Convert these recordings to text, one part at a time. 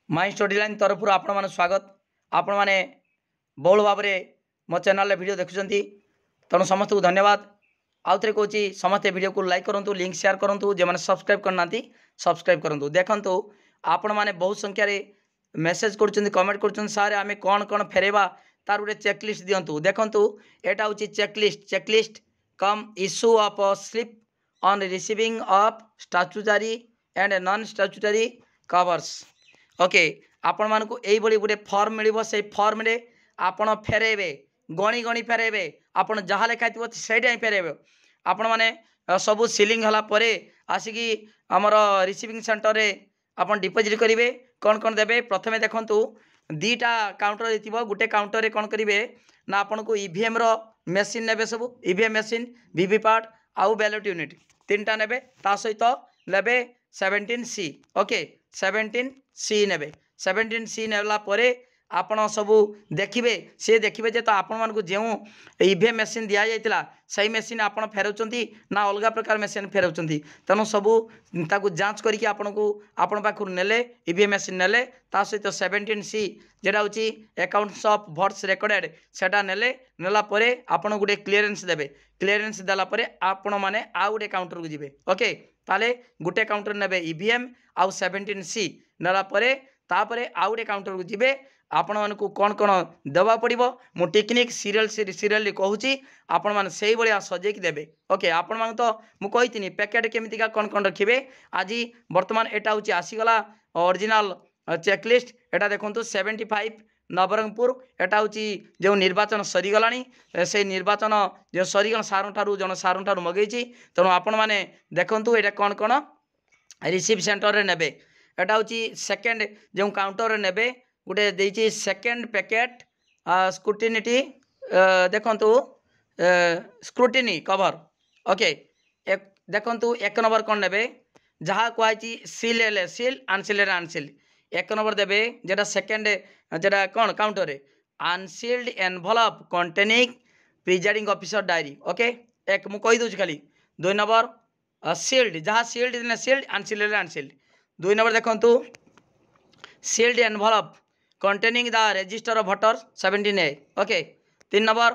My study line तरफ आपण मान स्वागत। आपण मैंने बहुल भाव में मो चैनल वीडियो देखुं तेणु समस्त को धन्यवाद। आउ थे कौच समस्ते वीडियो को लाइक करूँ, लिंक शेयर करूँ, जो मैंने सब्सक्राइब करना सब्सक्राइब करूँ। देखु आपण मैंने बहुत संख्यार मेसेज कर कमेंट कर सार आम कौन कौन फेरवा तार गोटे चेकलिस्ट दिंतु। देखु यहाँ हूँ checklist checklist come issue of slip on receiving of statutory and non statutory covers. Okay आपण मानक यही गोटे फर्म मिल से फर्म रे आपण फेरेबे गणी गणी फेरेबे आपण जहाँ लिखाई थोड़ा ही फेरेबे। आपण मैंने सबू सिलिंग होला परे आसिकी आमर रिसीविंग सेंटर रे आपण डिपोजिट करेंगे। कौन कौन देवे प्रथमे देखंतु दीटा काउंटर देथिबो। गुटे काउंटर रे कौन करेंगे ना आपण को ईवीएम रो मेसीन नेबे, सब ईवीएम मेसीन वीवीपैट आउ बैलेट यूनिट तीनटा नेबे। ता सहित लेबे 17C। ओके 17C नेबे। 17C नेला परे आपण सबू देखिबे से देखिबे जे तो आपण मानकु जेउ ईवीएम मेसीन दिया जाइतिला सही मेसीन आपण फेरउचंती ना अलगा प्रकार मेसीन फेरउचंती। तेणु सबू ताकू जांच करिके आपनको आपण पाखुर नेले ईवीएम मेसीन नेले ता सहित 17C जेटा होची अकाउंट्स ऑफ वॉट्स रिकॉर्डेड सेटा नेले। नेला परे आपण गुटे क्लियरेंस देबे। क्लियरेंस देला परे आपण माने आ गुटे काउंटर को जिवे। ओके ताले गुटे काउंटर नेबे ईवीएम आउ 17C नेला परे तापरे आ गुटे काउंटर को जिवे। आपण मानकु कौन कौन देवा पड़ो मु टेक्निक सीरियल कहूँ आपण मैंने से भाया सजेक देवे। ओके आपण मान तो मुझी पैकेट केमितिका कौन कौन रखिए। आज बर्तमान यहाँ हूँ आसीगला ओरिजिनल चेकलिस्ट। यहाँ देखो 75 नवरंगपुर यहाँ हूँ जो निर्वाचन सरीगला से निर्वाचन जो सरीगला सार जन सार मगेई। तेणु आपण मैंने देखु यहाँ कौन कौन रिसीव सेंटर ने यहाँ हूँ सेकेंड जो काउंटर ने गोटे देती सेकेंड पैकेट स्क्रूटिनिटी देखंतु स्क्रूटिनी कवर। ओके देखंतु एक नंबर कौन ने जहाँ कहुई सील एले सील आनसील आनसील एक नंबर देवे जेटा सेकेंड जेटा कौन काउंटर रे unsealed envelope containing presiding officer diary. Okay एक मु कही दूसरी खाली 2 नंबर सील्ड जहाँ sealed sealed unsealed unsealed. 2 number देखंतु sealed envelope containing the register of voters 17A। okay 3 number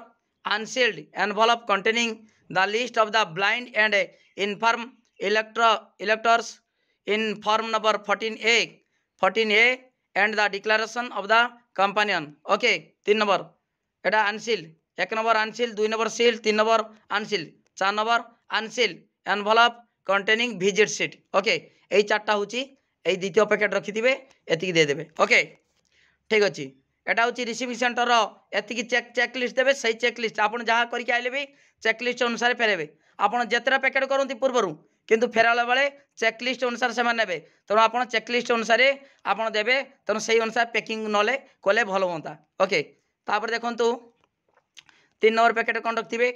unsealed envelope containing the list of the blind and infirm electors in form number 14A and the declaration of the companion। okay 3 number Etah unsealed। 1 number unsealed 2 number sealed 3 number unsealed 4 number unsealed envelope containing visit sheet। okay यही 4टा हूँ यही द्वितीय packet रखिथे एति देदेवे। Okay ठीक अच्छे यहाँ हूँ receiving centre एति चेकलिस्ट देवे सही चेकलिस्ट आपड़ जहाँ करके आइले भी चेकलिस्ट अनुसार फेरबे। आपड़ जितना पैकेट करती पूर्वर किंतु फेराला बेले चेकलिस्ट अनुसार से ने तेणु आप चेकलिस्ट अनुसार आप देवे तेणु से अनुसार पैकिंग नले कले भल हाँ। ओके तापर देखु 3 नंबर पैकेट कौन रखिए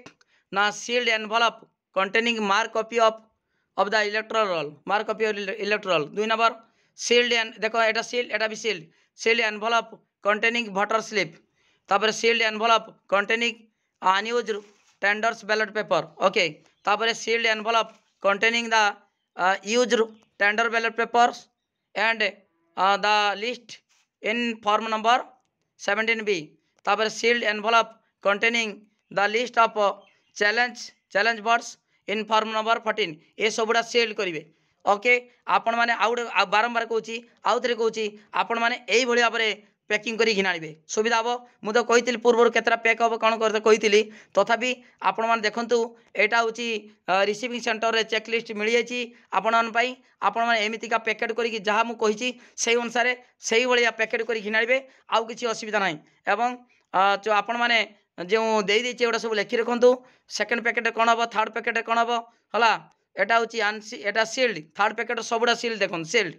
ना sealed envelope containing marked copy of the electoral roll marked copy of electoral. 2 number sealed देखो यहाँ सील्ड यहाँ भी sealed sealed envelope containing voter slip तापर sealed envelope containing unused tenders ballot paper. Okay तापर sealed envelope containing the used tender ballot papers and the list in form number 17B तापर sealed envelope containing the list of challenge words in form number 14 ये सबुड़ा sealed करेंगे। Okay आपण मैंने आउ बारंबार कहूँ आउ थे कहूँ आपण मैंने यही भाव में पैकिंग करी घिनाणवे सुविधा हम। मुझे कही पूर्व केतटा पैक हम कौन कर कही तथापि आपण मैंने देखूँ यहाँ हूँ रिसीविंग सेंटर चेकलिस्ट मिल जाए आपण मैंने एमतीका पैकेट करी जहाँ मुझे से अनुसार से भाया पैकेट कर घिनाणवे आउ कि असुविधा ना। एवं जो आपण मैंने जो देदेचे एटा सब लिखि रखु सेकेंड पैकेट कौन हम थर्ड पैकेट कौन हम है एटा हूँ एटा सील्ड थर्ड पैकेट सबुड़ा सील्ड देखो सील्ड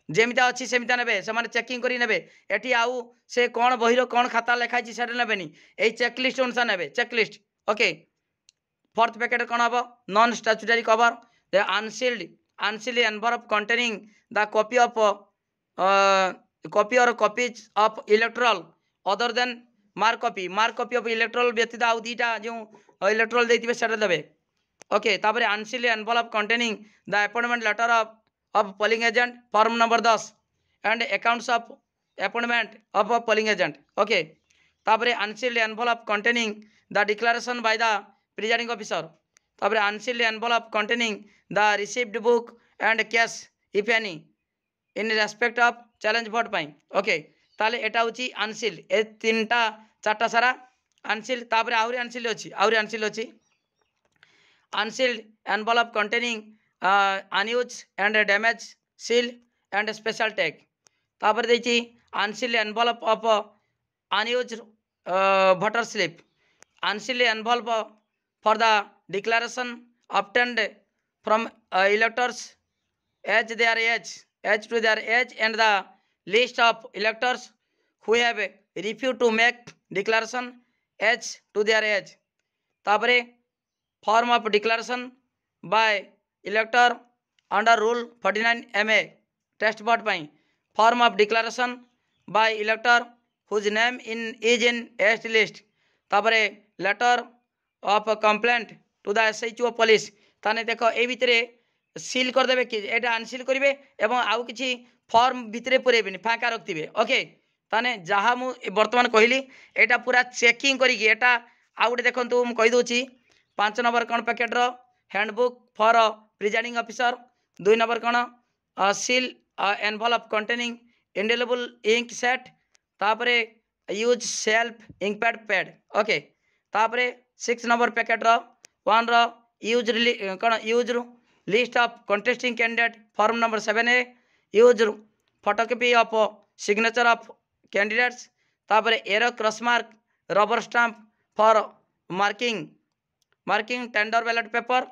जमीता अच्छी सेमिता ने से चेकिंग करी नेबे। एटी आउ से कौन बहिर कौन खाता लिखाई से नेबेनी यही चेकलिस्ट अनुसार ने चेकलिस्ट। ओके फोर्थ पैकेट कौन हम non statutory cover the unsealed envelope containing the copy or copies of electoral other than marked copy of electoral व्यतीत आउ 2टा जो इलेक्टोरल देते से देवे। ओके तापर unsealed envelope containing the appointment letter of polling agent form number 10 and accounts of appointment of a polling agent okay तापर unsealed envelope containing the declaration by the presiding officer तापर unsealed envelope containing the received book and cash if any in respect of challenge भोट पाई okay ताले एटा होची unsealed ए तीनटा चारटा सारा unsealed तापर आहुरी अनसील्ड अछि unsealed envelope containing unused and damaged seal and special tag तापर देछि unsealed envelope of unused voter slip unsealed envelope for the declaration obtained from electors as their age to their age and the list of electors who have refused to make declaration age to their age तापरे form of declaration by elector under rule 49 MA test vote pi form of declaration by elector whose name is in AST list तापरे letter of complaint to the SHO of police ताने देखो ए भितरे seal कर देबे कि एटा अनसील करिवे एवं आउ किछि फॉर्म भितरे पुरेबेनी फाका रखथिबे ओके ताने जहा मु वर्तमान कहली एटा पूरा चेकिंग करी एटा आउ गटे देखंतु मु कहि दोची 5 नंबर कोन पैकेट रो handbook for presiding officer 2 number कोन seal envelope containing indelible ink set तापरे use self inkpad pad okay तापरे 6 नंबर पैकेट रो 1 रो यूज कौन use list of contesting candidate form number 7A use photocopy of signature of candidates तापरे arrow cross mark rubber stamp for marking tender ballot paper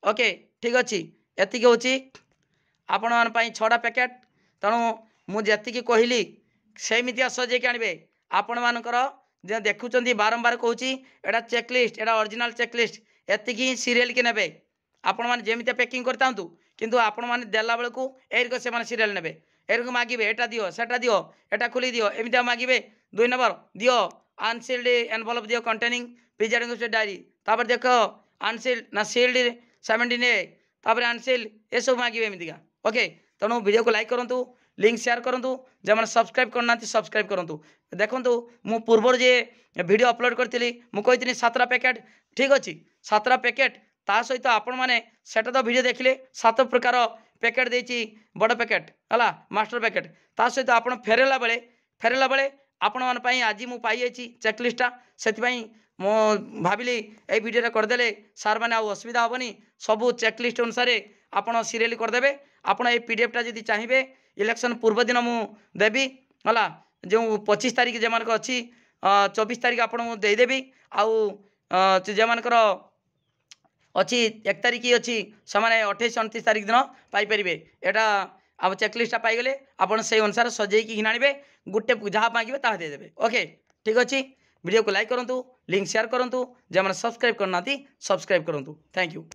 okay ठीक अच्छी एतिक होची आपण मान पई 6टा पैकेट तेणु मुझे कहली सेमितिया सजेक आनबे आपण मानकर जे देखुचंदी बारंबार कहूची एटा चेकलिस्ट एटा ओरिजिनल चेकलिस्ट एतिकी सीरियल के नेबे आपण मान जेमितिया पैकिंग करतांतु किंतु आपण मान देला बेल को एरको से मान सीरियल नेबे एरको मागिबे एटा दियो सेटा दियो एटा खुली दियो एमितिया मागिबे 2 नंबर दियो अनसील्ड एनवलप दियो कंटेनिंग प्रिजाइडिंग ऑफिसर डायरी तापर देखो अनसील्ड ना सील्ड 17A तापर अनसील्ड ए सब मागिबे एमितिका ओके तणु वीडियो को लाइक करंतु लिंक शेयर करंतु जमन सब्सक्राइब करना सब्सक्राइब करंतु देखंतु मु पूर्व जे वीडियो अपलोड करथिली मु कहितनी 7टा पैकेट ठीक अछि 7टा पैकेट ता सहित आपण माने सेटा तो वीडियो देखिले 7 प्रकार पैकेट देछि बड़ पैकेट हला मास्टर पैकेट ता सहित आपण फेरेला बेले आपण मान पई आज मु पाई अछि चेकलिस्टा सेति पई मो भाबिली ए वीडियो रे कर देले सार माने आ असुविधा होबनी सब चेकलिस्ट अनुसार आपण सीरियल कर देबे आपण ए पीडीएफ टा जदी चाहिबे इलेक्शन पूर्व दिन मु देबी हला जो 25 तारीख जे मानक अछि 24 तारीख आपण मु दे देबी आउ जे मानकर अच्छी 1 तारीख अच्छी से 28 29 तारीख दिन पाइपर एटा अब चेकलिस्टा पाइगले आपड़ से अनुसार सजेकी घिनाणवे गोटे जहाँ मांगे ता देदेवे ओके ठीक अच्छे वीडियो को लाइक करूँ लिंक शेयर करूँ जो मैंने सब्सक्राइब करना सब्सक्राइब करूँ थैंक यू।